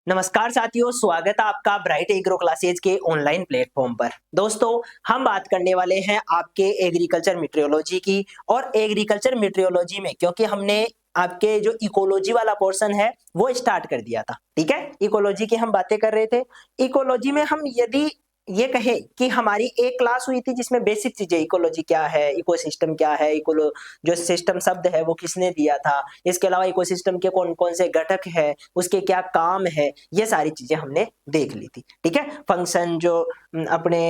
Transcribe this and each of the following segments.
नमस्कार साथियों, स्वागत है आपका ब्राइट एग्रो क्लासेज के ऑनलाइन प्लेटफॉर्म पर। दोस्तों, हम बात करने वाले हैं आपके एग्रीकल्चर मीटरोलॉजी की। और एग्रीकल्चर मीटरोलॉजी में क्योंकि हमने आपके जो इकोलॉजी वाला पोर्शन है वो स्टार्ट कर दिया था, ठीक है। इकोलॉजी की हम बातें कर रहे थे। इकोलॉजी में हम यदि ये कहे कि हमारी एक क्लास हुई थी जिसमें बेसिक चीजें, इकोलॉजी क्या है, इकोसिस्टम क्या है, इकोलो जो सिस्टम शब्द है वो किसने दिया था, इसके अलावा इकोसिस्टम के कौन कौन से घटक है, उसके क्या काम है, ये सारी चीजें हमने देख ली थी, ठीक है। फंक्शन जो अपने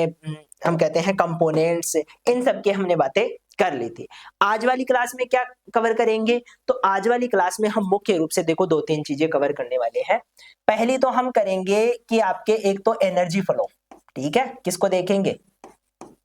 हम कहते हैं कंपोनेंट्स, इन सब की हमने बातें कर ली थी। आज वाली क्लास में क्या कवर करेंगे? तो आज वाली क्लास में हम मुख्य रूप से देखो दो तीन चीजें कवर करने वाले हैं। पहली तो हम करेंगे कि आपके एक तो एनर्जी फ्लो, ठीक है। किसको देखेंगे?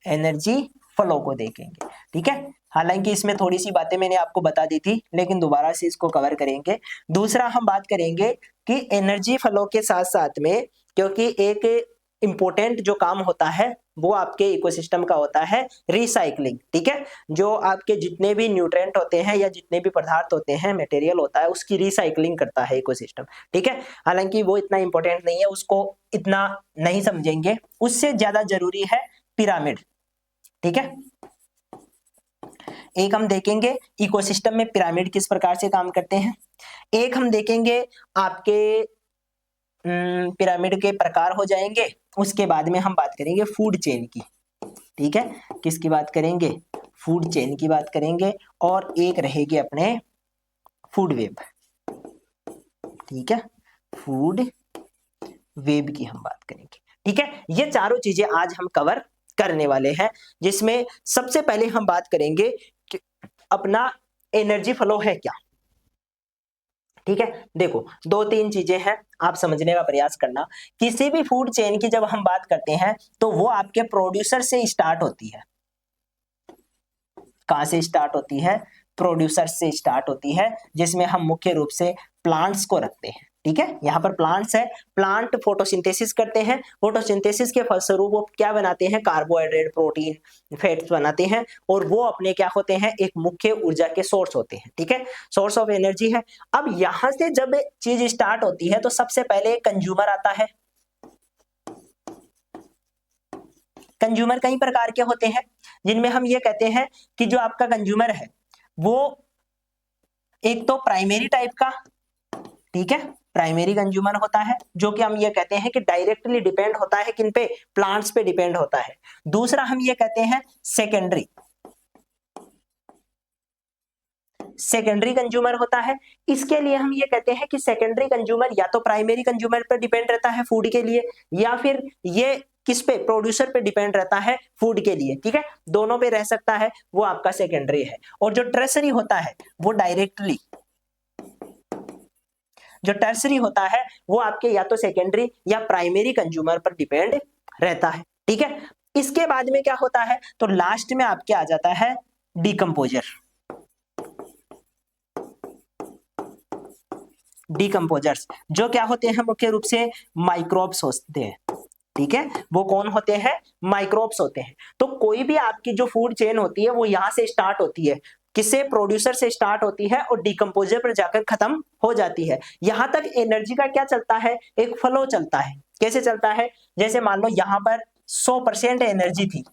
एनर्जी फ्लो को देखेंगे, ठीक है। हालांकि इसमें थोड़ी सी बातें मैंने आपको बता दी थी, लेकिन दोबारा से इसको कवर करेंगे। दूसरा हम बात करेंगे कि एनर्जी फ्लो के साथ साथ में, क्योंकि एक इंपॉर्टेंट जो काम होता है वो आपके इकोसिस्टम का होता है रिसाइकलिंग, ठीक है। जो आपके जितने भी न्यूट्रिएंट होते हैं या जितने भी पदार्थ होते हैं, मटेरियल होता है, उसकी रिसाइकलिंग करता है इकोसिस्टम, ठीक है। हालांकि वो इतना इंपॉर्टेंट नहीं है, उसको इतना नहीं समझेंगे। उससे ज्यादा जरूरी है पिरामिड, ठीक है। एक हम देखेंगे इकोसिस्टम में पिरामिड किस प्रकार से काम करते हैं। एक हम देखेंगे आपके पिरामिड के प्रकार हो जाएंगे। उसके बाद में हम बात करेंगे फूड चेन की, ठीक है। किसकी बात करेंगे? फूड चेन की बात करेंगे। और एक रहेगी अपने फूड वेब, ठीक है। फूड वेब की हम बात करेंगे, ठीक है। ये चारों चीजें आज हम कवर करने वाले हैं, जिसमें सबसे पहले हम बात करेंगे कि अपना एनर्जी फ्लो है क्या, ठीक है। देखो दो तीन चीजें हैं, आप समझने का प्रयास करना। किसी भी फूड चेन की जब हम बात करते हैं तो वो आपके प्रोड्यूसर से स्टार्ट होती है। कहां से स्टार्ट होती है? प्रोड्यूसर से स्टार्ट होती है, जिसमें हम मुख्य रूप से प्लांट्स को रखते हैं, ठीक है। यहाँ पर प्लांट्स है, प्लांट फोटोसिंथेसिस करते हैं। फोटोसिंथेसिस के फलस्वरूप वो क्या बनाते हैं? कार्बोहाइड्रेट, प्रोटीन, फैट्स बनाते हैं। और वो अपने क्या होते हैं? एक मुख्य ऊर्जा के सोर्स होते हैं, ठीक है। सोर्स ऑफ एनर्जी है। अब यहां से जब चीज स्टार्ट होती है तो सबसे पहले कंज्यूमर आता है। कंज्यूमर कई प्रकार के होते हैं, जिनमें हम ये कहते हैं कि जो आपका कंज्यूमर है वो एक तो प्राइमरी टाइप का, ठीक है, प्राइमरी कंज्यूमर होता है, जो कि हम ये कहते हैं कि डायरेक्टली डिपेंड होता है किन पे? प्लांट्स पे डिपेंड होता है। दूसरा हम ये कहते हैं सेकेंडरी, सेकेंडरी कंज्यूमर होता है। इसके लिए हम ये कहते हैं कि सेकेंडरी कंज्यूमर या तो प्राइमरी कंज्यूमर पर डिपेंड रहता है फूड के लिए, या फिर ये किस पे? प्रोड्यूसर पे डिपेंड रहता है फूड के लिए, ठीक है। दोनों पे रह सकता है, वो आपका सेकेंडरी है। और जो टर्सरी होता है वो डायरेक्टली, जो टर्सरी होता है वो आपके या तो सेकेंडरी या प्राइमरी कंज्यूमर पर डिपेंड रहता है, ठीक है। इसके बाद में क्या होता है? तो लास्ट में आपके आ जाता है डिकम्पोजर। डिकम्पोजर्स जो क्या होते हैं? मुख्य रूप से माइक्रोब्स होते हैं, ठीक है। वो कौन होते हैं? माइक्रोब्स होते हैं। तो कोई भी आपकी जो फूड चेन होती है वो यहां से स्टार्ट होती है, किससे? प्रोड्यूसर से स्टार्ट होती है और डिकम्पोजर पर जाकर खत्म हो जाती है। यहां तक एनर्जी का क्या चलता है? एक फ्लो चलता है। कैसे चलता है? जैसे मान लो यहां पर 100% एनर्जी थी,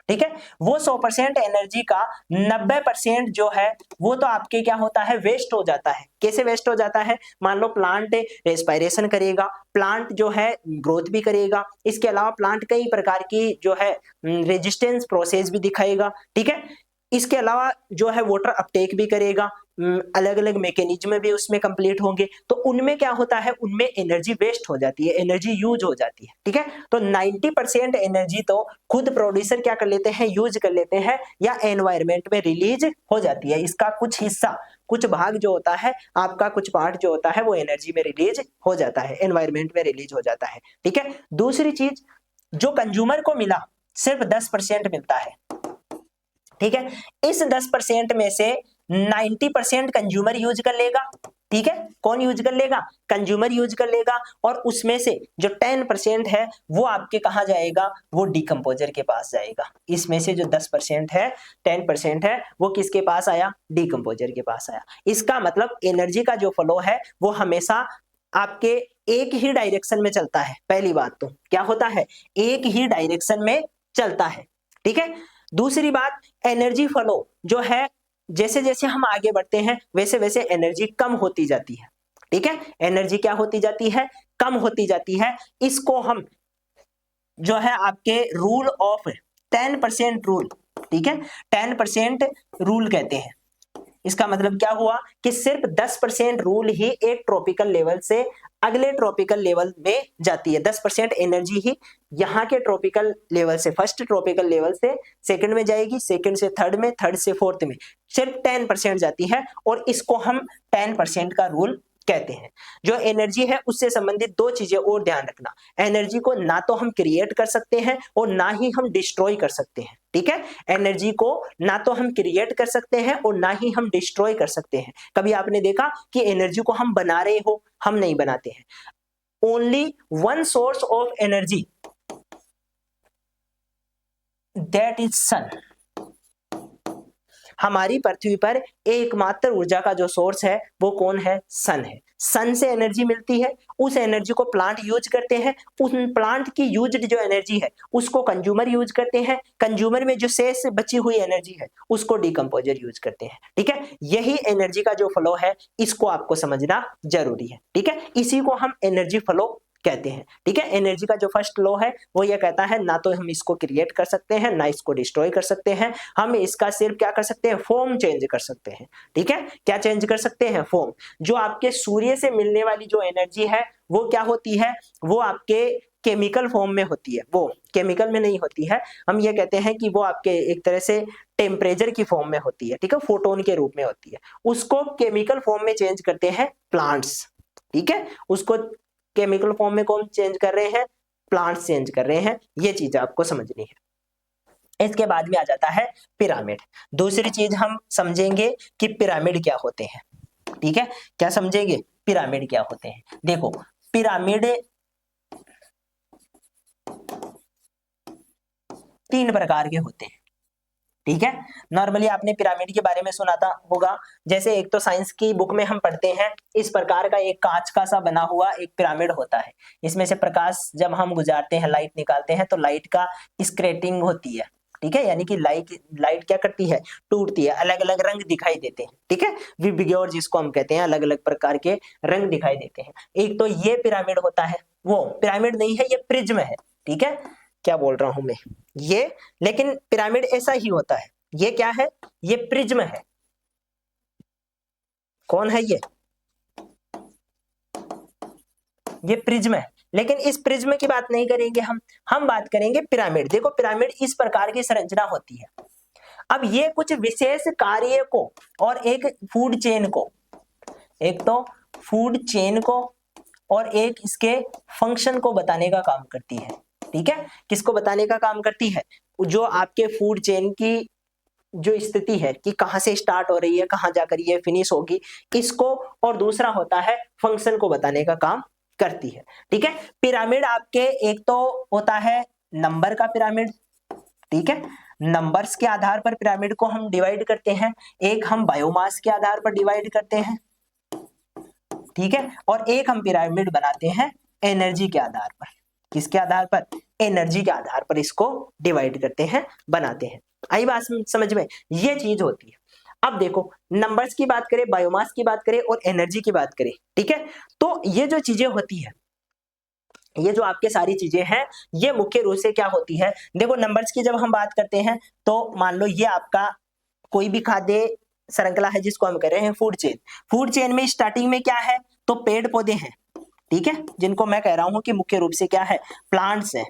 ठीक है। वो 100% एनर्जी का 90% जो है वो तो आपके क्या होता है? वेस्ट हो जाता है। कैसे वेस्ट हो जाता है? मान लो प्लांट रेस्पिरेशन करेगा, प्लांट जो है ग्रोथ भी करेगा, इसके अलावा प्लांट कई प्रकार की जो है रेजिस्टेंस प्रोसेस भी दिखाएगा, ठीक है। इसके अलावा जो है वाटर अपटेक भी करेगा, अलग अलग मैकेनिज्म भी उसमें कंप्लीट होंगे। तो उनमें क्या होता है? उनमें एनर्जी वेस्ट हो जाती है, एनर्जी यूज हो जाती है, ठीक है। तो 90% एनर्जी तो खुद प्रोड्यूसर क्या कर लेते हैं? यूज कर लेते हैं, या एनवायरमेंट में रिलीज हो जाती है। इसका कुछ हिस्सा, कुछ भाग जो होता है आपका, कुछ पार्ट जो होता है वो एनर्जी में रिलीज हो जाता है, एनवायरमेंट में रिलीज हो जाता है, ठीक है। दूसरी चीज, जो कंज्यूमर को मिला सिर्फ 10% मिलता है, ठीक है। इस 10% में से 90% कंज्यूमर यूज कर लेगा, ठीक है। कौन यूज कर लेगा? कंज्यूमर यूज कर लेगा। और उसमें से जो 10% है वो आपके कहां जाएगा? वो डिकम्पोजर के पास जाएगा। इसमें से जो 10% है, 10% है, वो किसके पास आया? डिकम्पोजर के पास आया। इसका मतलब एनर्जी का जो फ्लो है वो हमेशा आपके एक ही डायरेक्शन में चलता है। पहली बात तो क्या होता है, एक ही डायरेक्शन में चलता है, ठीक है। दूसरी बात, एनर्जी फ्लो जो है, जैसे जैसे हम आगे बढ़ते हैं वैसे वैसे एनर्जी कम होती जाती है, ठीक है। एनर्जी क्या होती जाती है, कम होती जाती है। इसको हम जो है आपके रूल ऑफ 10% रूल, ठीक है, 10% रूल कहते हैं। इसका मतलब क्या हुआ कि सिर्फ 10% रूल ही एक ट्रॉपिकल लेवल से अगले ट्रॉपिकल लेवल में जाती है। 10% एनर्जी ही यहाँ के ट्रॉपिकल लेवल से, फर्स्ट ट्रॉपिकल लेवल से सेकंड में जाएगी, सेकंड से थर्ड में, थर्ड से फोर्थ में, सिर्फ 10% जाती है और इसको हम 10% का रूल कहते हैं। जो एनर्जी है उससे संबंधित दो चीजें और ध्यान रखना, एनर्जी को ना तो हम क्रिएट कर सकते हैं और ना ही हम डिस्ट्रॉय कर सकते हैं, ठीक है। एनर्जी को ना तो हम क्रिएट कर सकते हैं और ना ही हम डिस्ट्रॉय कर सकते हैं। कभी आपने देखा कि एनर्जी को हम बना रहे हो, हम नहीं बनाते हैं। Only one source of energy, that is sun. हमारी पृथ्वी पर एकमात्र ऊर्जा का जो सोर्स है वो कौन है, सन है। सन से एनर्जी मिलती है, उस एनर्जी को प्लांट यूज करते हैं, उस प्लांट की यूज्ड जो एनर्जी है उसको कंज्यूमर यूज करते हैं, कंज्यूमर में जो शेष बची हुई एनर्जी है उसको डिकम्पोजर यूज करते हैं, ठीक है। यही एनर्जी का जो फ्लो है इसको आपको समझना जरूरी है, ठीक है। इसी को हम एनर्जी फ्लो कहते हैं, ठीक है। एनर्जी का जो फर्स्ट लॉ है वो ये कहता है ना तो हम इसको क्रिएट कर सकते हैं ना इसको डिस्ट्रॉय कर सकते हैं, हम इसका सिर्फ क्या कर सकते हैं, फॉर्म चेंज कर सकते हैं, ठीक है। क्या चेंज कर सकते हैं, फॉर्म। जो आपके सूर्य से मिलने वाली जो एनर्जी है वो क्या होती है, वो आपके केमिकल फॉर्म में होती है, वो केमिकल में नहीं होती है। हम ये कहते हैं कि वो आपके एक तरह से टेम्परेचर की फॉर्म में होती है, ठीक है, फोटोन के रूप में होती है। उसको केमिकल फॉर्म में चेंज करते हैं प्लांट्स, ठीक है। उसको केमिकल फॉर्म में कौन चेंज कर रहे हैं, प्लांट्स चेंज कर रहे हैं। ये चीज आपको समझनी है। इसके बाद में आ जाता है पिरामिड। दूसरी चीज हम समझेंगे कि पिरामिड क्या होते हैं, ठीक है। क्या समझेंगे, पिरामिड क्या होते हैं। देखो पिरामिड 3 प्रकार के होते हैं, ठीक है। नॉर्मली आपने पिरामिड के बारे में सुना था होगा, जैसे एक तो साइंस की बुक में हम पढ़ते हैं इस प्रकार का एक कांच का सा बना हुआ एक पिरामिड होता है। इसमें से प्रकाश जब हम गुजारते हैं, लाइट निकालते हैं तो लाइट का स्क्रैटिंग होती है, ठीक है। यानी कि लाइट क्या करती है, टूटती है, अलग अलग रंग दिखाई देते हैं, ठीक है। विबग्योर जिसको हम कहते हैं, अलग अलग प्रकार के रंग दिखाई देते हैं। एक तो ये पिरामिड होता है, वो पिरामिड नहीं है, ये प्रिज्म है, ठीक है। क्या बोल रहा हूं मैं, ये, लेकिन पिरामिड ऐसा ही होता है। ये क्या है, ये प्रिज्म है। कौन है ये प्रिज्म है। लेकिन इस प्रिज्म की बात नहीं करेंगे हम बात करेंगे पिरामिड। देखो पिरामिड इस प्रकार की संरचना होती है। अब ये कुछ विशेष कार्य को और एक फूड चेन को, एक तो फूड चेन को और एक इसके फंक्शन को बताने का काम करती है, ठीक है। किसको बताने का काम करती है, जो आपके फूड चेन की जो स्थिति है कि कहां से स्टार्ट हो रही है, कहां जाकर ये फिनिश होगी, इसको, और दूसरा होता है फंक्शन को बताने का काम करती है, ठीक है। पिरामिड आपके एक तो होता है नंबर का पिरामिड, ठीक है। नंबर्स के आधार पर पिरामिड को हम डिवाइड करते हैं। एक हम बायोमास के आधार पर डिवाइड करते हैं, ठीक है। और एक हम पिरामिड बनाते हैं एनर्जी के आधार पर। किसके आधार पर, एनर्जी के आधार पर इसको डिवाइड करते हैं, बनाते हैं। आई बात समझ में, ये चीज होती है। अब देखो नंबर्स की बात करें, बायोमास की बात करें और एनर्जी की बात करें, ठीक है। तो ये जो चीजें होती है, ये जो आपके सारी चीजें हैं, ये मुख्य रूप से क्या होती है। देखो नंबर्स की जब हम बात करते हैं तो मान लो ये आपका कोई भी खाद्य श्रृंखला है जिसको हम कह रहे हैं फूड चेन। फूड चेन में स्टार्टिंग में क्या है, तो पेड़ पौधे हैं, ठीक है, जिनको मैं कह रहा हूं कि मुख्य रूप से क्या है, प्लांट्स है।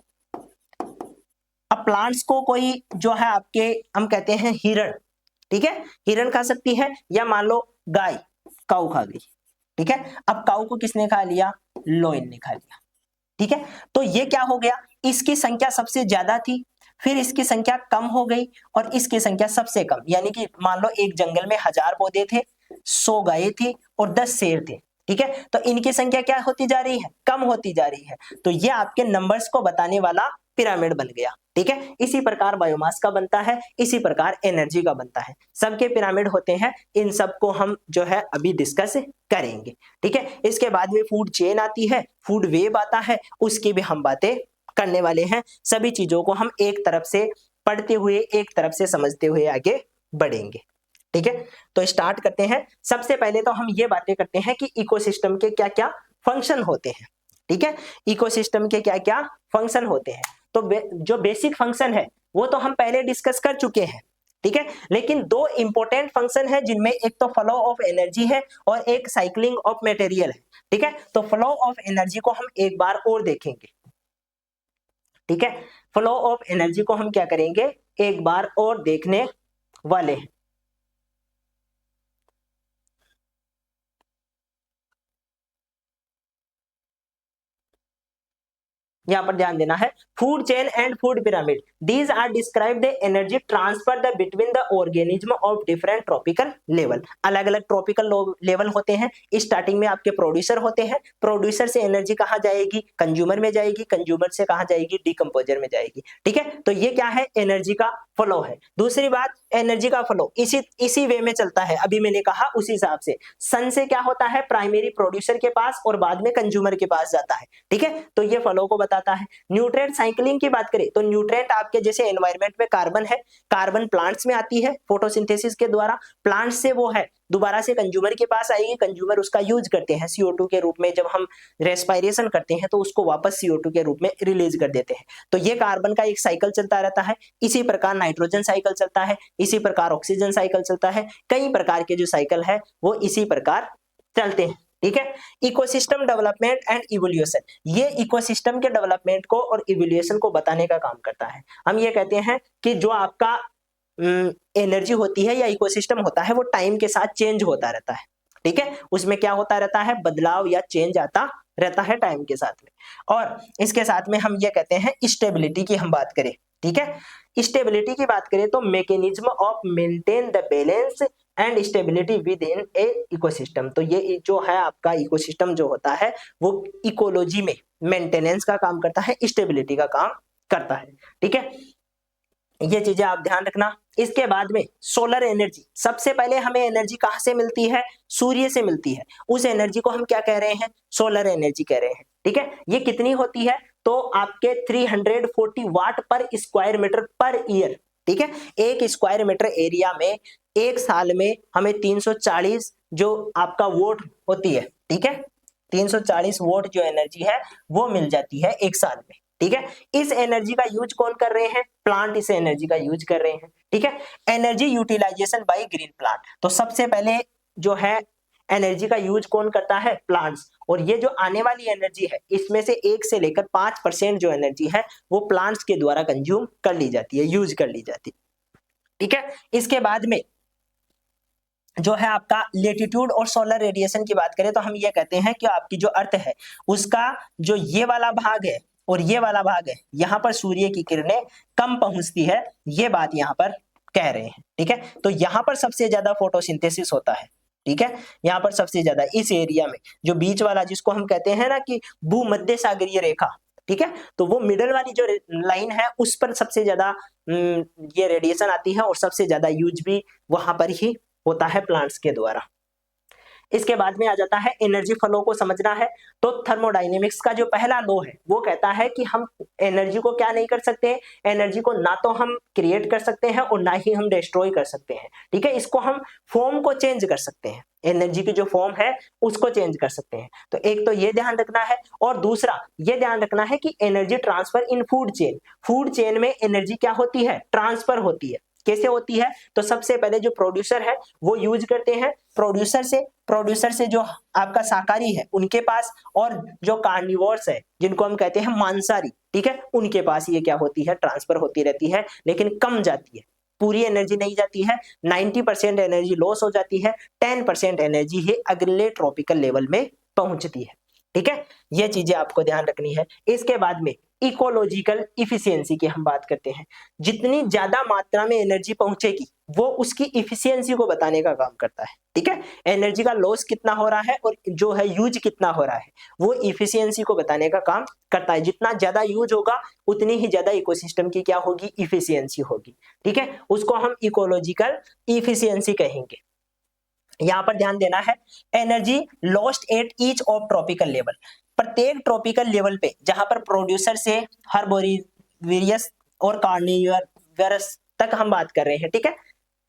अब प्लांट्स को कोई जो है आपके हम कहते हैं हिरण, ठीक है, हिरण खा सकती है, या मान लो गाय काऊ खा गई, ठीक है। अब काऊ को किसने खा लिया, लोइन ने खा लिया, ठीक है। तो ये क्या हो गया, इसकी संख्या सबसे ज्यादा थी, फिर इसकी संख्या कम हो गई और इसकी संख्या सबसे कम। यानी कि मान लो एक जंगल में 1000 पौधे थे, 100 गायें थी और 10 शेर थे, ठीक है। तो इनकी संख्या क्या होती जा रही है, कम होती जा रही है। तो ये आपके नंबर्स को बताने वाला पिरामिड बन गया। ठीक है, इसी प्रकार बायोमास का बनता है, इसी प्रकार एनर्जी का बनता है, सबके पिरामिड होते हैं। इन सबको हम जो है अभी डिस्कस करेंगे। ठीक है, इसके बाद में फूड चेन आती है, फूड वेब आता है, उसकी भी हम बातें करने वाले हैं। सभी चीजों को हम एक तरफ से पढ़ते हुए, एक तरफ से समझते हुए आगे बढ़ेंगे। ठीक है, तो स्टार्ट करते हैं। सबसे पहले तो हम ये बातें करते हैं कि इकोसिस्टम के क्या क्या फंक्शन होते हैं। ठीक है, इकोसिस्टम के क्या क्या फंक्शन होते हैं। तो जो बेसिक फंक्शन है वो तो हम पहले डिस्कस कर चुके हैं। ठीक है, लेकिन दो इंपॉर्टेंट फंक्शन है जिनमें एक तो फ्लो ऑफ एनर्जी है और एक साइक्लिंग ऑफ मटेरियल है। ठीक है, तो फ्लो ऑफ एनर्जी को हम एक बार और देखेंगे। ठीक है, फ्लो ऑफ एनर्जी को हम क्या करेंगे, एक बार और देखने वाले हैं। यहां पर ध्यान देना है, food chain and food pyramid, these are describe the energy transfer the between the organism of different tropical level. अलग अलग ट्रॉपिकल लेवल होते हैं। स्टार्टिंग में आपके प्रोड्यूसर होते हैं, प्रोड्यूसर से एनर्जी कहां जाएगी, कंज्यूमर में जाएगी, कंज्यूमर से कहां जाएगी, डिकम्पोजर में जाएगी। ठीक है, तो ये क्या है, एनर्जी का फ्लो है। दूसरी बात, एनर्जी का फ्लो इसी वे में चलता है, अभी मैंने कहा उसी हिसाब से। सन से क्या होता है, प्राइमरी प्रोड्यूसर के पास और बाद में कंज्यूमर के पास जाता है। ठीक है, तो ये फ्लो को बताता है। न्यूट्रिएंट साइक्लिंग की बात करें तो न्यूट्रिएंट आपके जैसे एनवायरनमेंट में कार्बन है, कार्बन प्लांट्स में आती है फोटोसिंथेसिस के द्वारा, प्लांट्स से वो है दोबारा से कंज्यूमर के पास आएगी, कंज्यूमर उसका यूज करते हैं CO2 के रूप में। जब हम रेस्पिरेशन करते हैं तो उसको वापस CO2 के रूप में रिलीज कर देते हैं। तो ये कार्बन का एक साइकिल चलता रहता है। इसी प्रकार नाइट्रोजन साइकिल चलता है, इसी प्रकार ऑक्सीजन साइकिल चलता है। कई प्रकार के जो साइकिल है वो इसी प्रकार चलते हैं। ठीक है, इकोसिस्टम डेवलपमेंट एंड इवोल्यूशन, ये इकोसिस्टम के डेवलपमेंट को और इवोल्यूशन को बताने का काम करता है। हम ये कहते हैं कि जो आपका एनर्जी होती है या इकोसिस्टम होता है वो टाइम के साथ चेंज होता रहता है। ठीक है, उसमें क्या होता रहता है, बदलाव या चेंज आता रहता है टाइम के साथ में। और इसके साथ में हम ये कहते हैं स्टेबिलिटी की हम बात करें। ठीक है, स्टेबिलिटी की बात करें तो mechanism of maintain the balance and stability with in a ecosystem. तो ये जो है आपका इकोसिस्टम जो होता है वो इकोलॉजी में मेंटेनेंस का काम करता है, स्टेबिलिटी का काम करता है। ठीक है, ये चीजें आप ध्यान रखना। इसके बाद में सोलर एनर्जी, सबसे पहले हमें एनर्जी कहां से मिलती है, सूर्य से मिलती है। उस एनर्जी को हम क्या कह रहे हैं, सोलर एनर्जी कह रहे हैं। ठीक है, ये कितनी होती है, तो आपके 340 वाट पर स्क्वायर मीटर पर ईयर। ठीक है, एक स्क्वायर मीटर एरिया में एक साल में हमें 340 जो आपका वोट होती है। ठीक है, 340 वोट जो एनर्जी है वो मिल जाती है एक साल में। ठीक है, इस एनर्जी का यूज कौन कर रहे हैं, प्लांट इस एनर्जी का यूज कर रहे हैं। ठीक है, energy utilization by green plant, तो सबसे पहले जो है एनर्जी का यूज कौन करता है, प्लांट्स। और ये जो आने वाली एनर्जी है इसमें से 1 से लेकर 5% जो एनर्जी है वो प्लांट्स के द्वारा कंज्यूम कर ली जाती है, यूज कर ली जाती है। ठीक है, इसके बाद में जो है आपका लेटीट्यूड और सोलर रेडिएशन की बात करें तो हम ये कहते हैं कि आपकी जो अर्थ है उसका जो ये वाला भाग है और ये वाला भाग है, यहाँ पर सूर्य की किरणें कम पहुंचती है, ये बात यहाँ पर कह रहे हैं। ठीक है, तो यहाँ पर सबसे ज्यादा फोटोसिंथेसिस होता है। ठीक है, यहाँ पर सबसे ज्यादा इस एरिया में जो बीच वाला जिसको हम कहते हैं ना कि भूमध्य सागरीय रेखा। ठीक है, तो वो मिडल वाली जो लाइन है उस पर सबसे ज्यादा ये रेडिएशन आती है और सबसे ज्यादा यूज भी वहां पर ही होता है प्लांट्स के द्वारा। इसके बाद में आ जाता है एनर्जी फ्लो को समझना है तो थर्मोडायनेमिक्स का जो पहला लॉ है वो कहता है कि हम एनर्जी को क्या नहीं कर सकते, एनर्जी को ना तो हम क्रिएट कर सकते हैं और ना ही हम डिस्ट्रॉय कर सकते हैं। ठीक है, इसको हम फॉर्म को चेंज कर सकते हैं, एनर्जी की जो फॉर्म है उसको चेंज कर सकते हैं। तो एक तो ये ध्यान रखना है और दूसरा ये ध्यान रखना है कि एनर्जी ट्रांसफर इन फूड चेन, फूड चेन में एनर्जी क्या होती है, ट्रांसफर होती है। कैसे होती है, तो सबसे पहले जो प्रोड्यूसर है वो यूज करते हैं, प्रोड्यूसर से जो आपका शाकाहारी है उनके पास, और जो कार्निवोर्स है जिनको हम कहते हैं मांसाहारी, ठीक है, उनके पास ये क्या होती है, ट्रांसफर होती रहती है, लेकिन कम जाती है, पूरी एनर्जी नहीं जाती है। 90% एनर्जी लॉस हो जाती है, 10% एनर्जी ही अगले ट्रॉपिकल लेवल में पहुंचती है। ठीक है, ये चीजें आपको ध्यान रखनी है। इसके बाद में इकोलॉजिकल इफिशियंसी की हम बात करते हैं, जितनी ज्यादा मात्रा में एनर्जी पहुंचेगी वो उसकी इफिशियंसी को बताने का काम करता है, ठीक है। एनर्जी का लॉस कितना हो रहा है और जो है यूज कितना हो रहा है, वो इफिशियंसी को बताने का काम करता है। जितना ज्यादा यूज होगा उतनी ही ज्यादा इकोसिस्टम की क्या होगी, इफिशियंसी होगी, ठीक है। उसको हम इकोलॉजिकल इफिशियंसी कहेंगे। यहां पर ध्यान देना है, energy lost at each of tropical level, प्रत्येक ट्रॉपिकल लेवल पे जहां पर प्रोड्यूसर से हर्बोरिवियस और कार्निवरस तक हम बात कर रहे हैं, ठीक है।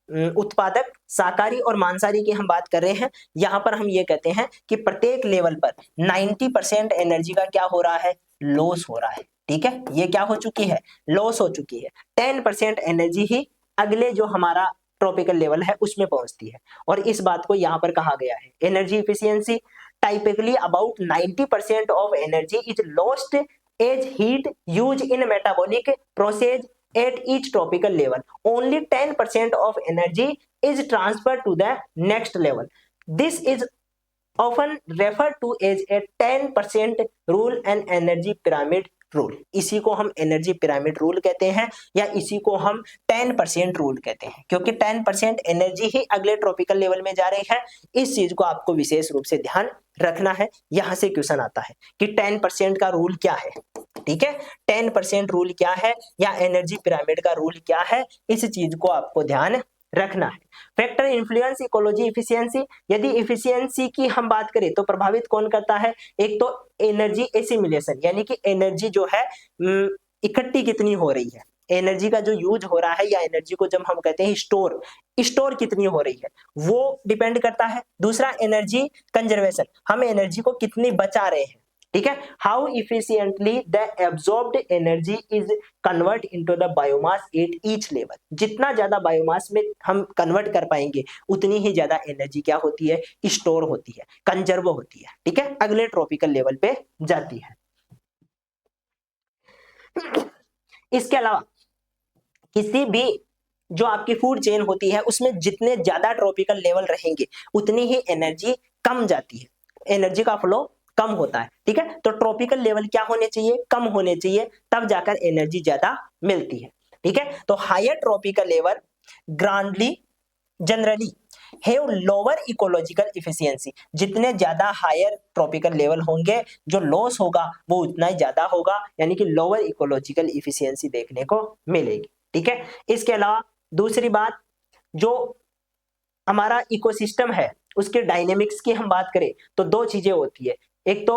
उत्पादक, शाकाहारी और मांसाहारी की हम बात कर रहे हैं। यहां पर हम ये कहते हैं कि प्रत्येक लेवल पर 90% एनर्जी का क्या हो रहा है, लॉस हो रहा है, ठीक है। ये क्या हो चुकी है, लॉस हो चुकी है। 10% एनर्जी ही अगले जो हमारा ट्रॉपिकल लेवल है उसमें पहुंचती है, और इस बात को यहां पर कहा गया है energy efficiency typically about 90% of energy is lost as heat use in metabolic process at each tropical level. Only 10% of energy is transferred to the next level. This is often referred to as a 10% rule and energy pyramid rule. इसी को हम energy pyramid rule कहते हैं, या इसी को हम 10% rule कहते हैं, क्योंकि 10% एनर्जी ही अगले ट्रॉपिकल लेवल में जा रही है। इस चीज को आपको विशेष रूप से ध्यान रखना है। यहां से क्वेश्चन आता है कि 10% का रूल क्या है, ठीक है। 10% रूल क्या है या एनर्जी पिरामिड का रूल क्या है, इस चीज को आपको ध्यान रखना है। फैक्टर इन्फ्लुएंस इकोलॉजी इफिशियंसी, यदि इफिशियंसी की हम बात करें तो प्रभावित कौन करता है, एक तो एनर्जी एसिमिलेशन, यानी कि एनर्जी जो है इकट्ठी कितनी हो रही है, एनर्जी का जो यूज हो रहा है, या एनर्जी को जब हम कहते हैं स्टोर कितनी हो रही है, वो डिपेंड करता है। दूसरा एनर्जी कंजर्वेशन, हम एनर्जी को कितनी बचा रहे हैं, ठीक है। How efficiently the absorbed energy is convert into the biomass at each level, जितना ज्यादा बायोमास में हम कन्वर्ट कर पाएंगे उतनी ही ज्यादा एनर्जी क्या होती है, स्टोर होती है, कंजर्व होती है, ठीक है, अगले ट्रॉपिकल लेवल पे जाती है। इसके अलावा किसी भी जो आपकी फूड चेन होती है उसमें जितने ज्यादा ट्रॉपिकल लेवल रहेंगे उतनी ही एनर्जी कम जाती है, एनर्जी का फ्लो कम होता है, ठीक है। तो ट्रॉपिकल लेवल क्या होने चाहिए, कम होने चाहिए, तब जाकर एनर्जी ज्यादा मिलती है, ठीक है। तो हायर ट्रॉपिकल लेवल ग्रांडली generally have lower ecological efficiency, जितने ज्यादा हायर ट्रॉपिकल लेवल होंगे जो लॉस होगा वो उतना ही ज्यादा होगा, यानी कि लोअर इकोलॉजिकल इफिशियंसी देखने को मिलेगी, ठीक है। इसके अलावा दूसरी बात, जो हमारा इकोसिस्टम है उसके डायनेमिक्स की हम बात करें तो दो चीजें होती है, एक तो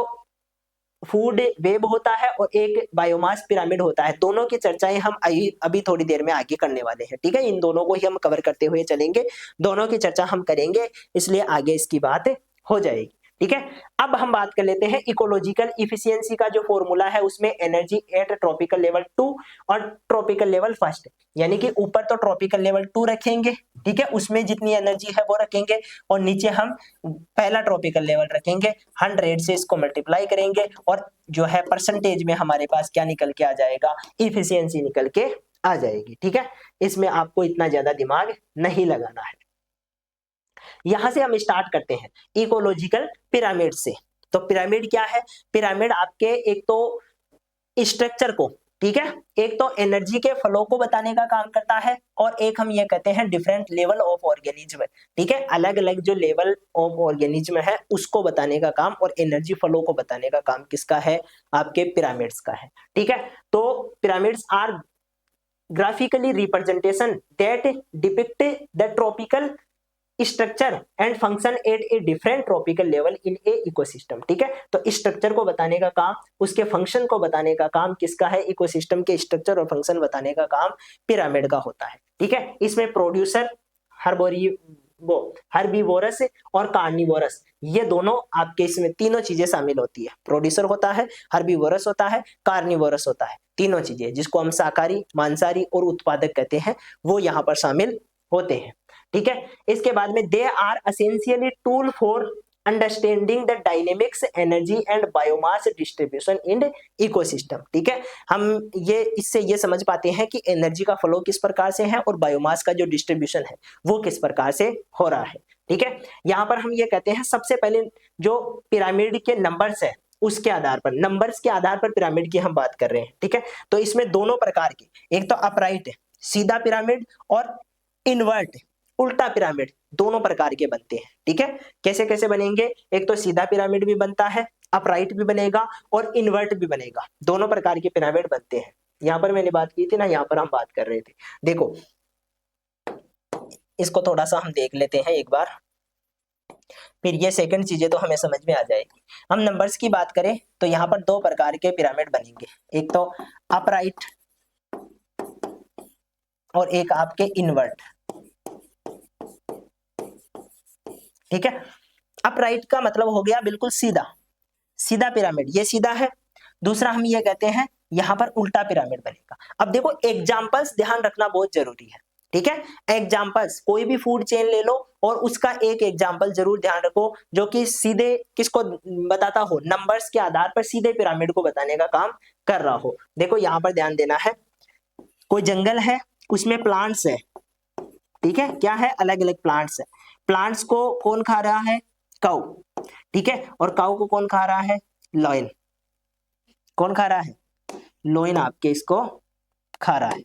फूड वेब होता है और एक बायोमास पिरामिड होता है। दोनों की चर्चाएं हम अभी थोड़ी देर में आगे करने वाले हैं, ठीक है। इन दोनों को ही हम कवर करते हुए चलेंगे, दोनों की चर्चा हम करेंगे, इसलिए आगे इसकी बात हो जाएगी, ठीक है। अब हम बात कर लेते हैं इकोलॉजिकल इफिशियंसी का जो फॉर्मूला है, उसमें एनर्जी एट ट्रॉपिकल लेवल 2 और ट्रॉपिकल लेवल 1, यानी कि ऊपर तो ट्रॉपिकल लेवल 2 रखेंगे, ठीक है, उसमें जितनी एनर्जी है वो रखेंगे, और नीचे हम पहला ट्रॉपिकल लेवल रखेंगे, 100 से इसको मल्टीप्लाई करेंगे और जो है परसेंटेज में हमारे पास क्या निकल के आ जाएगा, इफिशियंसी निकल के आ जाएगी, ठीक है। इसमें आपको इतना ज्यादा दिमाग नहीं लगाना है। यहां से हम स्टार्ट करते हैं इकोलॉजिकल पिरामिड से। तो पिरामिड क्या है, पिरामिड आपके एक तो स्ट्रक्चर को, ठीक है, एक तो एनर्जी के फ्लो को बताने का काम करता है, और एक हम ये कहते हैं डिफरेंट लेवल ऑफ ऑर्गेनिज्म, ठीक है, अलग अलग जो लेवल ऑफ ऑर्गेनिज्म है उसको बताने का काम और एनर्जी फ्लो को बताने का काम किसका है, आपके पिरामिड्स का है, ठीक है। तो pyramids are graphically representation that depict the tropical structure and function at a different tropical level in a ecosystem, ठीक है। तो स्ट्रक्चर को बताने का काम, उसके फंक्शन को बताने का काम किसका है, इकोसिस्टम के स्ट्रक्चर और फंक्शन बताने का काम पिरामिड का होता है, ठीक है। इसमें प्रोड्यूसर, हर्बीवोरस और कार्निवोरस, ये दोनों आपके इसमें तीनों चीजें शामिल होती है। प्रोड्यूसर होता है, हर्बीवोरस होता है, कार्निवोरस होता है, तीनों चीजें जिसको हम शाकाहारी, मांसाहारी और उत्पादक कहते हैं वो यहाँ पर शामिल होते हैं, ठीक है। इसके बाद में they are essentially tool for understanding the dynamics, energy and biomass distribution in ecosystem, ठीक है। हम ये इससे ये समझ पाते हैं कि एनर्जी का फ्लो किस प्रकार से है और बायोमास का जो डिस्ट्रीब्यूशन है वो किस प्रकार से हो रहा है, ठीक है। यहाँ पर हम ये कहते हैं सबसे पहले जो पिरामिड के नंबर्स है उसके आधार पर, नंबर्स के आधार पर पिरामिड की हम बात कर रहे हैं, ठीक है। तो इसमें दोनों प्रकार के, एक तो अपराइट है सीधा पिरामिड और इन्वर्ट उल्टा पिरामिड दोनों प्रकार के बनते हैं। ठीक है, कैसे कैसे बनेंगे? एक तो सीधा पिरामिड भी बनता है, अपराइट भी बनेगा और इन्वर्ट भी बनेगा, दोनों प्रकार के पिरामिड बनते हैं। यहां पर मैंने बात की थी ना, यहां पर हम बात कर रहे थे। देखो इसको थोड़ा सा हम देख लेते हैं एक बार, फिर ये सेकंड चीजें तो हमें समझ में आ जाएगी। हम नंबर्स की बात करें तो यहाँ पर दो प्रकार के पिरामिड बनेंगे, एक तो अपराइट और एक आपके इन्वर्ट। ठीक है, अपराइट का मतलब हो गया बिल्कुल सीधा, सीधा पिरामिड, ये सीधा है। दूसरा हम ये कहते हैं यहां पर उल्टा पिरामिड बनेगा। अब देखो एग्जांपल्स ध्यान रखना बहुत जरूरी है। ठीक है, एग्जांपल्स कोई भी फूड चेन ले लो और उसका एक एग्जांपल जरूर ध्यान रखो जो कि सीधे किसको बताता हो, नंबर्स के आधार पर सीधे पिरामिड को बताने का काम कर रहा हो। देखो यहां पर ध्यान देना है, कोई जंगल है उसमें प्लांट्स है। ठीक है, क्या है? अलग अलग प्लांट्स है। प्लांट्स को कौन खा रहा है? काऊ। ठीक है, और काऊ को कौन खा रहा है? लॉयन। कौन खा रहा है? लोइन आपके इसको खा रहा है।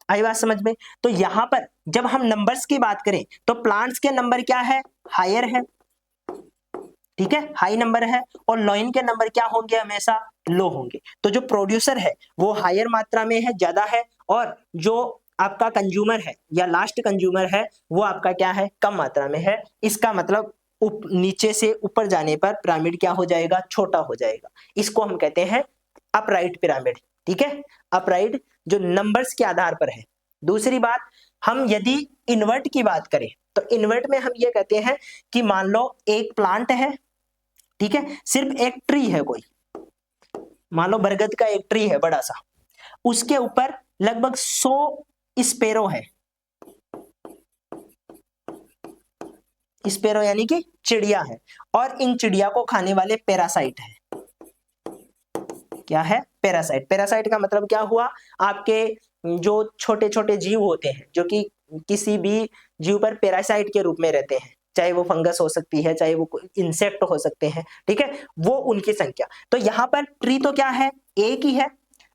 आई बात समझ में? तो यहां पर जब हम नंबर्स की बात करें तो प्लांट्स के नंबर क्या है? हायर है। ठीक है, हाई नंबर है, और लॉइन के नंबर क्या होंगे? हमेशा लो होंगे। तो जो प्रोड्यूसर है वो हायर मात्रा में है, ज्यादा है, और जो आपका कंज्यूमर है या लास्ट कंज्यूमर है वो आपका क्या है? कम मात्रा में है। इसका मतलब नीचे से ऊपर जाने पर पिरामिड क्या हो जाएगा? छोटा हो जाएगा। इसको हम कहते हैं अपराइट पिरामिड। ठीक है, अपराइट जो नंबर्स के आधार पर है। दूसरी बात, हम यदि इन्वर्ट की बात करें तो इन्वर्ट में हम ये कहते हैं कि मान लो एक प्लांट है, ठीक है, सिर्फ एक ट्री है कोई, मान लो बरगद का एक ट्री है बड़ा सा, उसके ऊपर लगभग 100 स्पेरो है। स्पेरो यानी कि चिड़िया है, और इन चिड़िया को खाने वाले पैरासाइट है। क्या है? पैरासाइट। पैरासाइट का मतलब क्या हुआ? आपके जो छोटे छोटे जीव होते हैं जो कि किसी भी जीव पर पैरासाइट के रूप में रहते हैं, चाहे वो फंगस हो सकती है, चाहे वो इंसेक्ट हो सकते हैं। ठीक है, वो उनकी संख्या। तो यहाँ पर ट्री तो क्या है? एक ही है,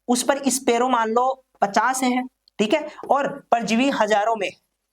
उस पर स्पेरो मान लो 50 है। ठीक है, और परजीवी हजारों में,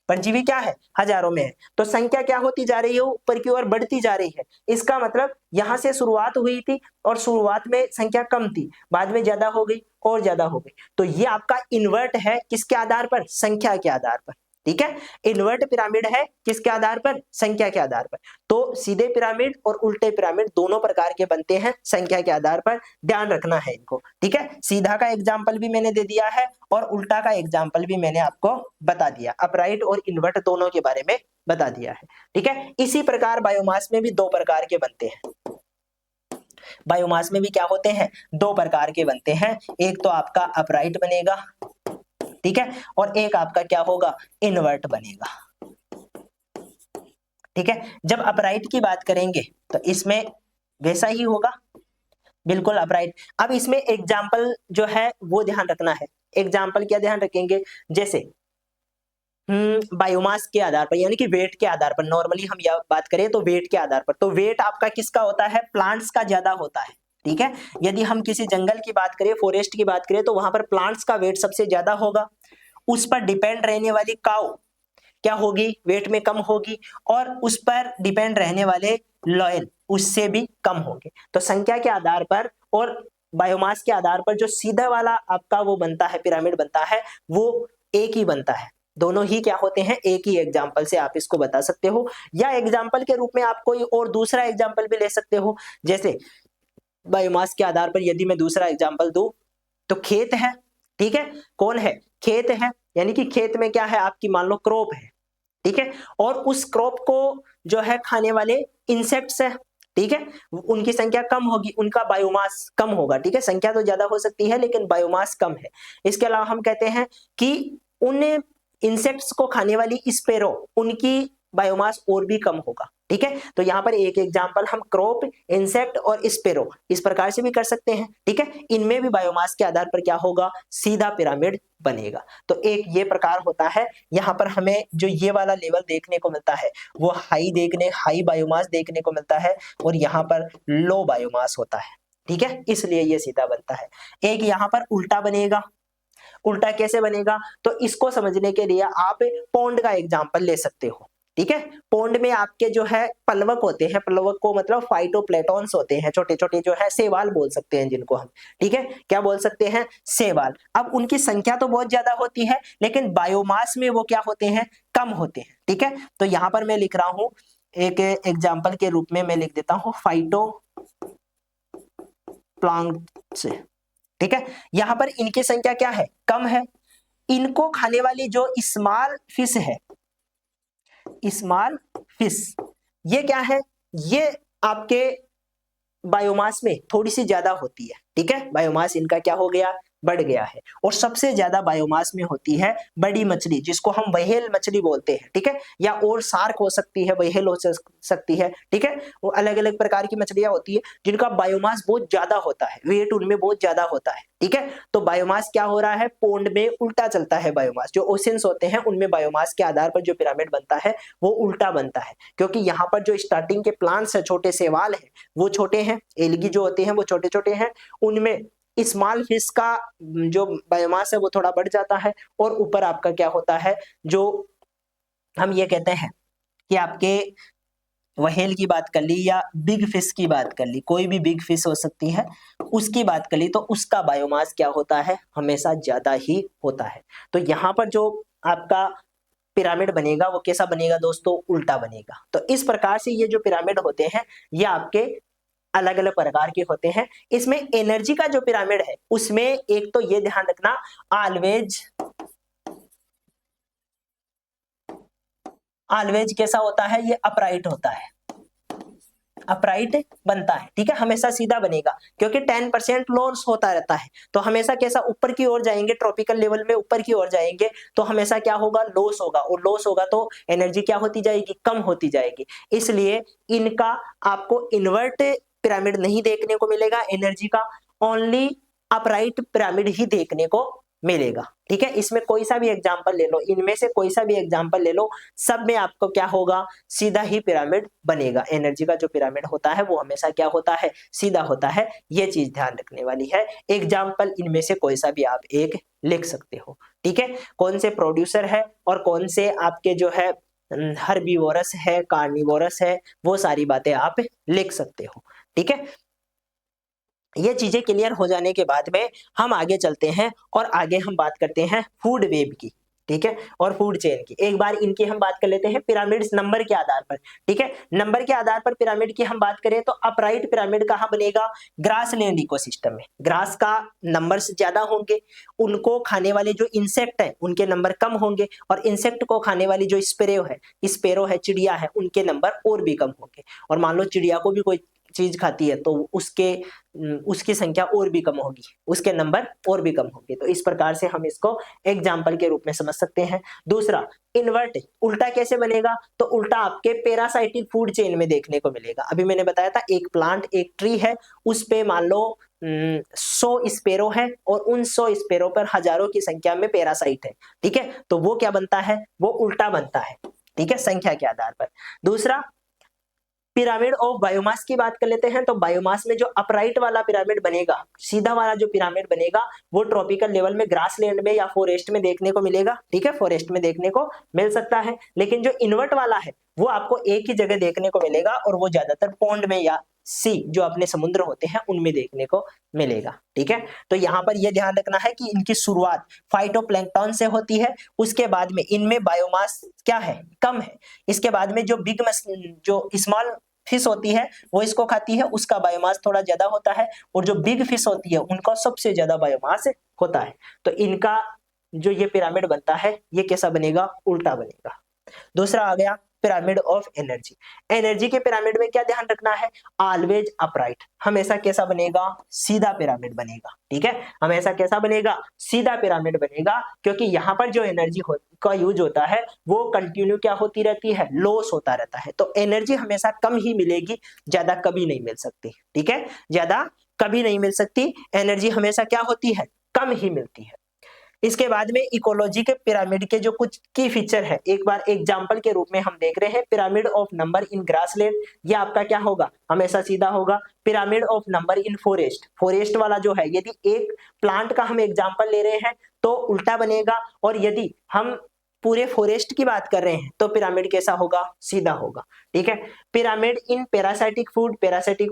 परजीवी क्या है? हजारों में है। तो संख्या क्या होती जा रही है? ऊपर की ओर बढ़ती जा रही है। इसका मतलब यहां से शुरुआत हुई थी और शुरुआत में संख्या कम थी, बाद में ज्यादा हो गई और ज्यादा हो गई। तो ये आपका इन्वर्ट है, किसके आधार पर? संख्या के आधार पर। ठीक है, इन्वर्ट पिरामिड है किसके आधार पर? संख्या के आधार पर। तो सीधे पिरामिड और उल्टे पिरामिड दोनों प्रकार के बनते हैं संख्या के आधार पर, ध्यान रखना है इनको। ठीक है, सीधा का एग्जाम्पल भी मैंने दे दिया है और उल्टा का एग्जाम्पल भी मैंने आपको बता दिया, अपराइट और इन्वर्ट दोनों के बारे में बता दिया है। ठीक है, इसी प्रकार बायोमास में भी दो प्रकार के बनते हैं। बायोमास में भी क्या होते हैं? दो प्रकार के बनते हैं, एक तो आपका अपराइट बनेगा, ठीक है, और एक आपका क्या होगा? इन्वर्ट बनेगा। ठीक है, जब अपराइट की बात करेंगे तो इसमें वैसा ही होगा, बिल्कुल अपराइट। अब इसमें एग्जाम्पल जो है वो ध्यान रखना है। एग्जाम्पल क्या ध्यान रखेंगे? जैसे बायोमास के आधार पर यानी कि वेट के आधार पर, नॉर्मली हम यह बात करें तो वेट के आधार पर, तो वेट आपका किसका होता है? प्लांट्स का ज्यादा होता है। ठीक है, यदि हम किसी जंगल की बात करें, फॉरेस्ट की बात करें, तो वहां पर प्लांट्स का वेट सबसे ज्यादा होगा। उस पर डिपेंड रहने वाली काऊ क्या होगी? वेट में कम होगी, और उस पर डिपेंड रहने वाले लॉयल उससे भी कम होंगे। तो संख्या के आधार पर और बायोमास के आधार पर जो सीधा वाला आपका वो बनता है, पिरामिड बनता है, वो एक ही बनता है। दोनों ही क्या होते हैं? एक ही एग्जाम्पल से आप इसको बता सकते हो, या एग्जाम्पल के रूप में आप कोई और दूसरा एग्जाम्पल भी ले सकते हो। जैसे बायोमास के आधार पर यदि मैं दूसरा एग्जाम्पल दूं तो खेत है। ठीक है, कौन है? खेत है, यानी कि खेत में क्या है? आपकी मान लो क्रॉप है। ठीक है, और उस क्रॉप को जो है खाने वाले इंसेक्ट्स है। ठीक है, उनकी संख्या कम होगी, उनका बायोमास कम होगा। ठीक है, संख्या तो ज्यादा हो सकती है लेकिन बायोमास कम है। इसके अलावा हम कहते हैं कि उन इंसेक्ट्स को खाने वाली स्पेरो, उनकी बायोमास और भी कम होगा। ठीक है, तो यहाँ पर एक एग्जांपल हम क्रॉप, इंसेक्ट और स्पेरो इस प्रकार से भी कर सकते हैं। ठीक है, इनमें भी बायोमास के आधार पर क्या होगा? सीधा पिरामिड बनेगा। तो एक ये प्रकार होता है। यहाँ पर हमें जो ये वाला लेवल देखने को मिलता है वो हाई बायोमास देखने को मिलता है, और यहाँ पर लो बायोमास होता है। ठीक है, इसलिए ये सीधा बनता है। एक यहाँ पर उल्टा बनेगा। उल्टा कैसे बनेगा, तो इसको समझने के लिए आप पौंड का एग्जाम्पल ले सकते हो। ठीक है, पौंड में आपके जो है पलवक होते हैं, पलवक को मतलब फाइटोप्लैंटन्स होते हैं, छोटे छोटे जो है शैवाल बोल सकते हैं जिनको हम। ठीक है, क्या बोल सकते हैं, शैवाल। अब उनकी संख्या तो बहुत ज्यादा होती है, लेकिन बायोमास में वो क्या होते हैं, कम होते हैं। ठीक है, तो यहां पर मैं लिख रहा हूं एक एग्जाम्पल के रूप में, मैं लिख देता हूं फाइटो प्लांट्स। ठीक है, यहां पर इनकी संख्या क्या है, कम है। इनको खाने वाली जो स्मॉल फिश है, स्मॉल फिश, ये क्या है, ये आपके बायोमास में थोड़ी सी ज्यादा होती है। ठीक है, बायोमास इनका क्या हो गया, बढ़ गया है। और सबसे ज्यादा बायोमास में होती है बड़ी मछली, जिसको हम व्हेल मछली बोलते हैं। ठीक है, या और शार्क हो सकती है, व्हेल हो सकती है। ठीक है, वो अलग अलग प्रकार की मछलियां होती है जिनका बायोमास बहुत ज्यादा होता है, वेट उनमें बहुत ज्यादा होता है। ठीक है, तो बायोमास क्या हो रहा है, पोंड में उल्टा चलता है बायोमास। जो ओशंस होते हैं उनमें बायोमास के आधार पर जो पिरामिड बनता है वो उल्टा बनता है, क्योंकि यहाँ पर जो स्टार्टिंग के प्लांट्स है, छोटे शैवाल है, वो छोटे हैं, एलगी जो होते हैं वो छोटे छोटे हैं, उनमें स्मॉल फिश का जो बायोमास है वो थोड़ा बढ़ जाता है। और ऊपर आपका क्या होता है, जो हम ये कहते हैं कि आपके व्हेल की बात कर ली या बिग फिश की बात कर ली, कोई भी बिग फिश हो सकती है, उसकी बात कर ली, तो उसका बायोमास क्या होता है, हमेशा ज्यादा ही होता है। तो यहाँ पर जो आपका पिरामिड बनेगा वो कैसा बनेगा दोस्तों, उल्टा बनेगा। तो इस प्रकार से ये जो पिरामिड होते हैं ये आपके अलग अलग प्रकार के होते हैं। इसमें एनर्जी का जो पिरामिड है उसमें एक तो ये ध्यान रखना, ऑलवेज कैसा होता है, ये अपराइट होता है, अपराइट बनता है। ठीक है, हमेशा सीधा बनेगा, क्योंकि 10% लॉस होता रहता है, तो हमेशा कैसा ऊपर की ओर जाएंगे, ट्रॉपिकल लेवल में ऊपर की ओर जाएंगे तो हमेशा क्या होगा, लॉस होगा, और लॉस होगा तो एनर्जी क्या होती जाएगी, कम होती जाएगी। इसलिए इनका आपको इन्वर्ट पिरामिड नहीं देखने को मिलेगा एनर्जी का, ओनली अपराइट पिरामिड ही देखने को मिलेगा। ठीक है, इसमें कोई सा भी एग्जांपल ले लो, इनमें से कोई सा भी एग्जांपल ले लो, सब में आपको क्या होगा, सीधा ही पिरामिड बनेगा। एनर्जी का जो पिरामिड होता है वो हमेशा क्या होता है, सीधा होता है। ये चीज ध्यान रखने वाली है। एग्जांपल इनमें से कोई सा भी आप एक लिख सकते हो। ठीक है, कौन से प्रोड्यूसर है और कौन से आपके जो है हर्बीवोरस है, कार्निवोरस है, वो सारी बातें आप लिख सकते हो। ठीक है, ये चीजें क्लियर हो जाने के बाद में हम आगे चलते हैं और आगे हम बात करते हैं फूड वेब की। ठीक है, और फूड चेन की। एक बार इनकी हम बात कर लेते हैं पिरामिड्स नंबर के आधार पर। ठीक है, नंबर के आधार पर पिरामिड की हम बात करें तो अपराइट पिरामिड कहां बनेगा, ग्रासलैंड इकोसिस्टम में। ग्रास का नंबर्स ज्यादा होंगे, उनको खाने वाले जो इंसेक्ट है उनके नंबर कम होंगे, और इंसेक्ट को खाने वाली जो स्पेरो है, चिड़िया है, उनके नंबर और भी कम होंगे। और मान लो चिड़िया को भी कोई चीज खाती है तो उसकी संख्या और भी कम होगी, उसके नंबर और भी कम होंगे। तो इस प्रकार से हम इसको एग्जाम्पल के रूप में समझ सकते हैं। दूसरा, इन्वर्ट, उल्टा कैसे बनेगा, तो उल्टा आपके पैरासाइटिक फूड चेन में देखने को मिलेगा। अभी मैंने बताया था एक प्लांट, एक ट्री है, उस पे मान लो 100 स्पेरो है, और उन 100 स्पेरो पर हजारों की संख्या में पैरासाइट है। ठीक है, तो वो क्या बनता है, वो उल्टा बनता है। ठीक है, संख्या के आधार पर। दूसरा, पिरामिड ऑफ बायोमास की बात कर लेते हैं। तो बायोमास में जो अपराइट वाला पिरामिड बनेगा, सीधा वाला जो पिरामिड बनेगा, वो ट्रॉपिकल लेवल में, ग्रासलैंड में या फॉरेस्ट में देखने को मिलेगा। ठीक है, फॉरेस्ट में देखने को मिल सकता है। लेकिन जो इन्वर्ट वाला है वो आपको एक ही जगह देखने को मिलेगा, और वो ज्यादातर पॉन्ड में या सी, जो अपने समुद्र होते हैं, उनमें देखने को मिलेगा। ठीक है, तो यहाँ पर यह ध्यान रखना है कि इनकी शुरुआत फाइटोप्लैंक्टन से होती है, उसके बाद में इनमें बायोमास क्या है, कम है। इसके बाद में जो जो स्मॉल फिश होती है वो इसको खाती है, उसका बायोमास थोड़ा ज्यादा होता है, और जो बिग फिश होती है उनका सबसे ज्यादा बायोमास होता है। तो इनका जो ये पिरामिड बनता है ये कैसा बनेगा, उल्टा बनेगा। दूसरा आ गया पिरामिड ऑफ एनर्जी। एनर्जी के पिरामिड में क्या ध्यान रखना है, ऑलवेज अपराइट, हमेशा कैसा बनेगा, सीधा पिरामिड बनेगा। ठीक है, हमेशा कैसा बनेगा, सीधा पिरामिड बनेगा, क्योंकि यहाँ पर जो एनर्जी का यूज होता है वो कंटिन्यू क्या होती रहती है, लॉस होता रहता है। तो एनर्जी हमेशा कम ही मिलेगी, ज्यादा कभी नहीं मिल सकती। ठीक है, ज्यादा कभी नहीं मिल सकती, एनर्जी हमेशा क्या होती है, कम ही मिलती है। इसके बाद में इकोलॉजी के पिरामिड के जो कुछ की फीचर है, एक बार एग्जांपल के रूप में हम देख रहे हैं। Pyramid of number in grassland, ये आपका क्या होगा, हमेशा सीधा होगा। Pyramid of number in forest, forest वाला जो है, यदि एक प्लांट का हम एग्जांपल ले रहे हैं तो उल्टा बनेगा, और यदि हम पूरे फॉरेस्ट की बात कर रहे हैं तो पिरामिड कैसा होगा, सीधा होगा। ठीक है, पिरामिड इन पैरासाइटिक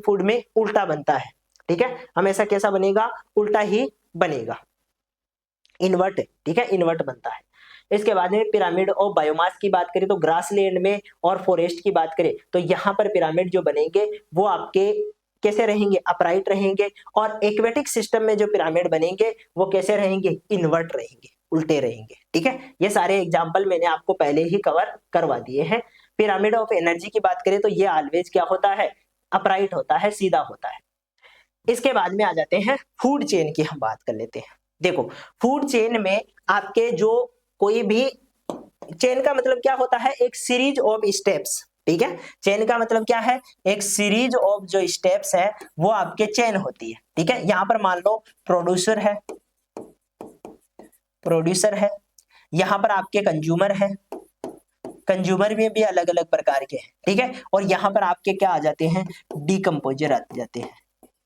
फूड में उल्टा बनता है। ठीक है, हमेशा कैसा बनेगा, उल्टा ही बनेगा, इन्वर्ट। ठीक है, इन्वर्ट बनता है। इसके बाद में पिरामिड और बायोमास की बात करें तो ग्रासलैंड में और फॉरेस्ट की बात करें तो यहाँ पर पिरामिड जो बनेंगे वो आपके कैसे रहेंगे, अपराइट रहेंगे, और एक्वेटिक सिस्टम में जो पिरामिड बनेंगे वो कैसे रहेंगे, इन्वर्ट रहेंगे, उल्टे रहेंगे। ठीक है, ये सारे एग्जाम्पल मैंने आपको पहले ही कवर करवा दिए हैं। पिरामिड ऑफ एनर्जी की बात करें तो ये ऑलवेज क्या होता है, अपराइट होता है, सीधा होता है। इसके बाद में आ जाते हैं फूड चेन की, हम बात कर लेते हैं। देखो, फूड चेन में आपके जो कोई भी, चेन का मतलब क्या होता है, एक सीरीज ऑफ स्टेप्स। ठीक है, चेन का मतलब क्या है, एक सीरीज ऑफ जो स्टेप्स है वो आपके चेन होती है। ठीक है, यहां पर मान लो प्रोड्यूसर है, यहां पर आपके कंज्यूमर है, कंज्यूमर में भी अलग अलग प्रकार के हैं। ठीक है, और यहां पर आपके क्या आ जाते हैं, डीकंपोजर आ जाते हैं।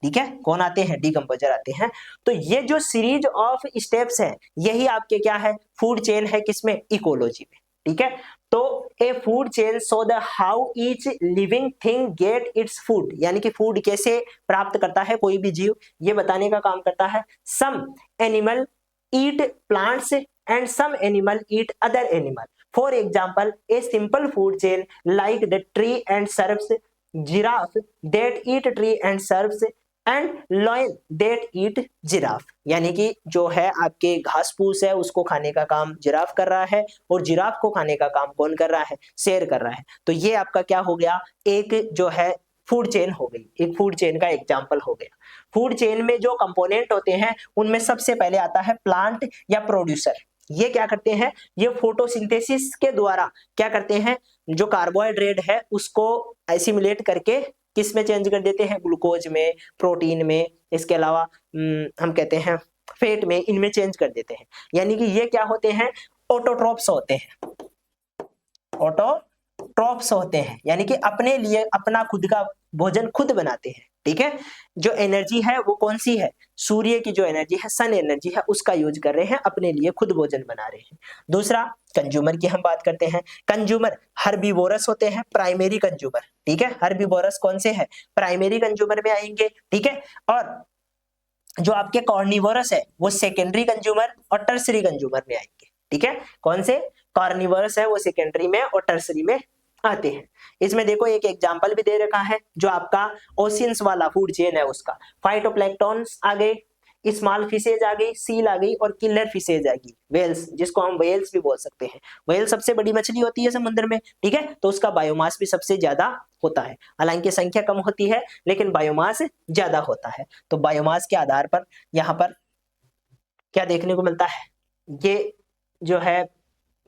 ठीक है, कौन आते हैं, डीकंपोजर आते हैं। तो ये जो सीरीज ऑफ स्टेप्स है यही आपके क्या है, फूड चेन है, किसमें, इकोलॉजी में। ठीक है, तो a food chain so the how each living thing get its food, यानी कि फूड कैसे प्राप्त करता है कोई भी जीव, ये बताने का काम करता है। Some animal eat plants and some animal eat other animal. For example, a simple food chain like the tree and serves giraffe that eat tree and serves and lion that eat giraffe, यानी कि जो है आपके घास फूस है उसको खाने का काम जिराफ कर रहा है, और जिराफ को खाने का काम कौन कर रहा है, शेर कर रहा है। तो ये आपका क्या हो गया, एक जो है फूड चेन हो गई, एक फूड चेन का एग्जाम्पल हो गया। फूड चेन में जो कंपोनेंट होते हैं उनमें सबसे पहले आता है प्लांट या प्रोड्यूसर। ये क्या करते हैं, ये फोटोसिंथेसिस के द्वारा क्या करते हैं, जो कार्बोहाइड्रेट है उसको एसिमुलेट करके किस में चेंज कर देते हैं, ग्लूकोज में, प्रोटीन में, इसके अलावा हम कहते हैं फैट में, इनमें चेंज कर देते हैं। यानी कि ये क्या होते हैं, ऑटोट्रोप्स होते हैं, ऑटोट्रोप्स होते हैं, यानी कि अपने लिए अपना खुद का भोजन खुद बनाते हैं। ठीक है, जो एनर्जी है वो कौन सी है, सूर्य की जो एनर्जी है, सन एनर्जी है, उसका यूज कर रहे हैं, अपने लिए खुद भोजन बना रहे हैं। दूसरा, कंज्यूमर की हम बात करते हैं। कंज्यूमर हर्बीवोरस होते हैं, प्राइमरी कंज्यूमर। ठीक है, हर्बीवोरस कौन से है, प्राइमरी कंज्यूमर में आएंगे। ठीक है, और जो आपके कॉर्निवोरस है वो सेकेंडरी कंज्यूमर और टर्सरी कंज्यूमर में आएंगे। ठीक है, कौन से, कॉर्निवोरस है वो सेकेंडरी में और टर्सरी में आते हैं। इसमें देखो एक एग्जांपल भी दे रखा है, जो आपका ओशियंस वाला फूड चेन है उसका, फाइटोप्लैंक्टन्स आ गए, स्मॉल फिशेज आ गई, सील आ गई, और किलर फिशेज आ गई, वेल्स, जिसको हम वेल्स भी बोल सकते हैं। वेल सबसे बड़ी मछली होती है समुद्र में। ठीक है, तो उसका बायोमास भी सबसे ज्यादा होता है, हालांकि संख्या कम होती है लेकिन बायोमास ज्यादा होता है। तो बायोमास के आधार पर यहाँ पर क्या देखने को मिलता है, ये जो है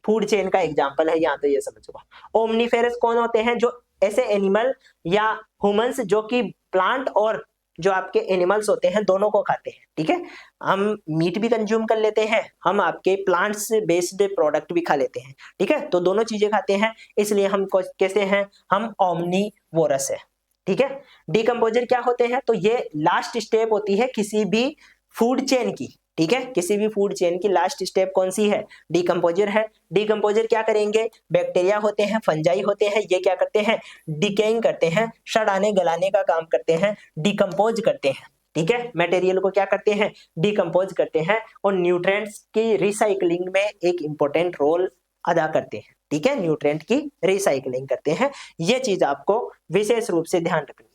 फूड चेन का एग्जांपल है, यहाँ तो ये समझो। ओमनीफेरस कौन होते हैं, जो ऐसे एनिमल या ह्यूमंस जो कि प्लांट और जो आपके एनिमल्स होते हैं दोनों को खाते हैं। ठीक है, हम मीट भी कंज्यूम कर लेते हैं, हम आपके प्लांट्स बेस्ड प्रोडक्ट भी खा लेते हैं। ठीक है, तो दोनों चीजें खाते हैं, इसलिए हम कैसे हैं, हम ओमनीवोरस है। ठीक है, डिकम्पोजर क्या होते हैं, तो ये लास्ट स्टेप होती है किसी भी फूड चेन की। ठीक है, किसी भी फूड चेन की लास्ट स्टेप कौन सी है, डिकम्पोजर है। डिकम्पोजर क्या करेंगे, बैक्टीरिया होते हैं, फंजाई होते हैं, ये क्या करते हैं, डिकेइंग करते हैं, सड़ाने गलाने का काम करते हैं, डिकम्पोज करते हैं। ठीक है, मटेरियल को क्या करते हैं, डिकम्पोज करते हैं, और न्यूट्रिएंट्स की रिसाइकलिंग में एक इंपॉर्टेंट रोल अदा करते हैं। ठीक है, न्यूट्रिएंट की रिसाइकलिंग करते हैं, ये चीज आपको विशेष रूप से ध्यान रखनी है।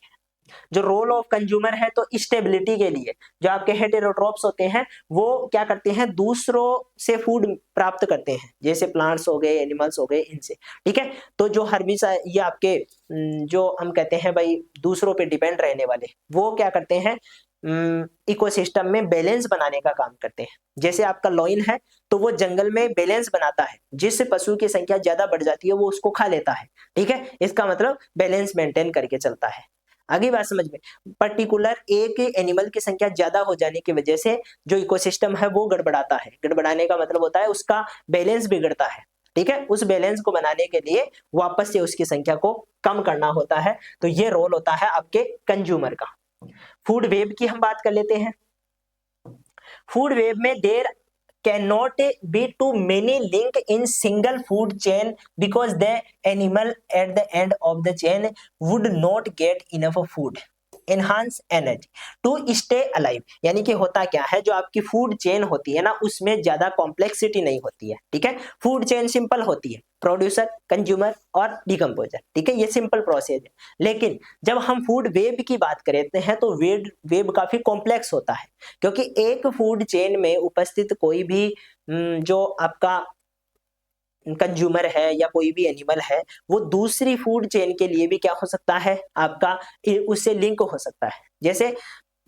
जो रोल ऑफ कंज्यूमर है, तो स्टेबिलिटी के लिए जो आपके हेटेरोट्रोप्स होते हैं वो क्या करते हैं, दूसरों से फूड प्राप्त करते हैं, जैसे प्लांट्स हो गए, एनिमल्स हो गए, इनसे। ठीक है, तो जो हर्बिसा ये आपके जो हम कहते हैं भाई दूसरों पे डिपेंड रहने वाले, वो क्या करते हैं, इकोसिस्टम में बैलेंस बनाने का काम करते हैं। जैसे आपका लॉइन है तो वो जंगल में बैलेंस बनाता है, जिस पशु की संख्या ज्यादा बढ़ जाती है वो उसको खा लेता है। ठीक है, इसका मतलब बैलेंस मेंटेन करके चलता है। आगे बात समझ में, पर्टिकुलर एक एनिमल की संख्या ज्यादा हो जाने की वजह से जो इकोसिस्टम है वो गड़बड़ाता है। गड़बड़ाने का मतलब होता है उसका बैलेंस बिगड़ता है। ठीक है, उस बैलेंस को बनाने के लिए वापस से उसकी संख्या को कम करना होता है। तो ये रोल होता है आपके कंज्यूमर का। फूड वेब की हम बात कर लेते हैं। फूड वेब में देर cannot be too many link in single food chain because the animal at the end of the chain would not get enough food, enhance energy to stay alive। यानी कि होता क्या है, जो आपकी फूड चेन होती है ना, उसमें ज्यादा कॉम्प्लेक्सिटी नहीं होती है, ठीक है। फूड चेन सिंपल होती है, प्रोड्यूसर, कंज्यूमर और डिकम्पोजर, ठीक है, ये सिंपल प्रोसेस है। लेकिन जब हम फूड वेब की बात करते हैं तो वेब काफी कॉम्प्लेक्स होता है, क्योंकि एक फूड चेन में उपस्थित कोई भी जो आपका कंज्यूमर है या कोई भी एनिमल है, वो दूसरी फूड चेन के लिए भी क्या हो सकता है, आपका उससे लिंक हो सकता है। जैसे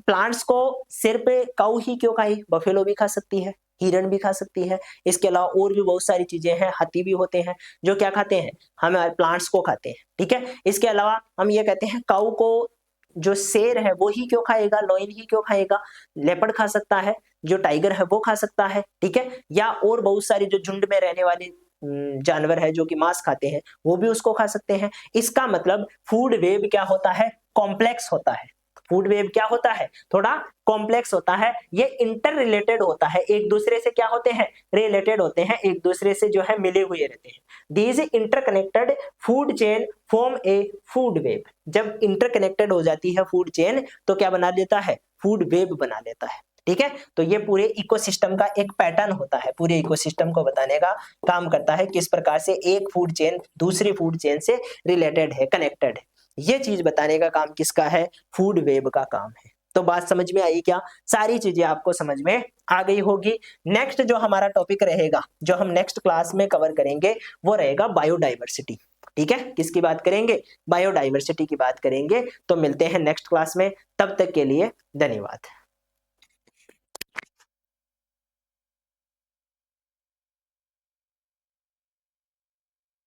प्लांट्स को सिर्फ काऊ ही क्यों खाई, बफेलो भी खा सकती है, हिरण भी खा सकती है, इसके अलावा और भी बहुत सारी चीजें हैं, हाथी भी होते हैं जो क्या खाते हैं, हम प्लांट्स को खाते हैं, ठीक है। इसके अलावा हम ये कहते हैं काऊ को जो शेर है वो ही क्यों खाएगा, लॉयन ही क्यों खाएगा, लेपर्ड खा सकता है, जो टाइगर है वो खा सकता है, ठीक है। या और बहुत सारी जो झुंड में रहने वाले जानवर है जो कि मांस खाते हैं, वो भी उसको खा सकते हैं। इसका मतलब फूड वेब क्या होता है, कॉम्प्लेक्स होता है। फूड वेब क्या होता है, थोड़ा कॉम्प्लेक्स होता है, ये इंटर रिलेटेड होता है, एक दूसरे से क्या होते हैं, रिलेटेड होते हैं, एक दूसरे से जो है मिले हुए रहते हैं। These interconnected food chain form A food web. जब इंटरकनेक्टेड हो जाती है फूड चेन तो क्या बना देता है, फूड वेब बना देता है, ठीक है। तो ये पूरे इकोसिस्टम का एक पैटर्न होता है, पूरे इकोसिस्टम को बताने का काम करता है, किस प्रकार से एक फूड चेन दूसरी फूड चेन से रिलेटेड है, कनेक्टेड है। ये चीज बताने का काम किसका है, फूड वेब का काम है। तो बात समझ में आई क्या, सारी चीजें आपको समझ में आ गई होगी। नेक्स्ट जो हमारा टॉपिक रहेगा, जो हम नेक्स्ट क्लास में कवर करेंगे, वो रहेगा बायोडाइवर्सिटी, ठीक है। किसकी बात करेंगे, बायोडाइवर्सिटी की बात करेंगे। तो मिलते हैं नेक्स्ट क्लास में, तब तक के लिए धन्यवाद।